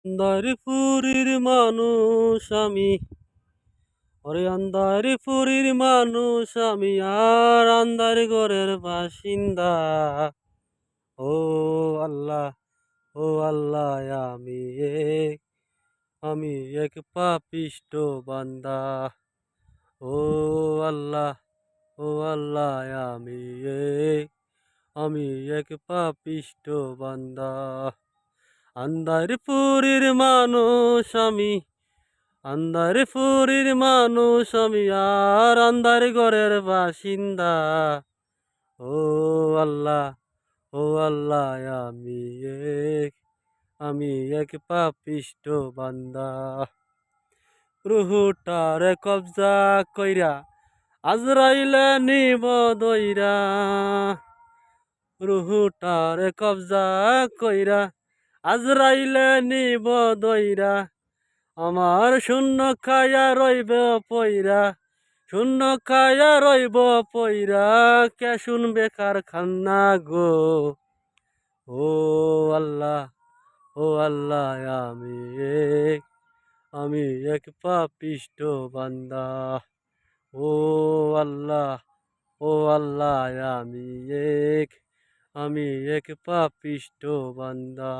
আন্দারপুরীর মানুষ আমি, ওরে আন্দারপুরীর মানুষ আমি, আর আন্দার ঘরের বাসিন্দা। ও আল্লাহ, ও আল্লাহ, এক আমি এক পাপিষ্ট বান্দা। ও আল্লাহ, ও আল্লাহ, এক আমি এক পাপিষ্ট বান্দা। আন্দারপুরীর মানুষ আমি, আন্দারপুরীর মানুষ আমি, আর আন্দার ঘরের বাসিন্দা। ও আল্লাহ, ও আল্লাহ, এক আমি এক পাপিষ্ট বান্দা। রুহুটারে কবজা কইরা আজরাইলে নিব দইরা। রুহুটারে কবজা কইরা আজরাইলে নিব দইরা। আমার শূন্য খায়া রইব পইরা, শূন্য খায়া রইব পইরা, কে শুনবে কারখানা গো। ও আল্লাহ, ও আল্লাহ, এক আমি এক পাপিষ্ট বান্দা। ও আল্লাহ, ও আল্লাহ, এক আমি এক পাপিষ্ট বান্দা।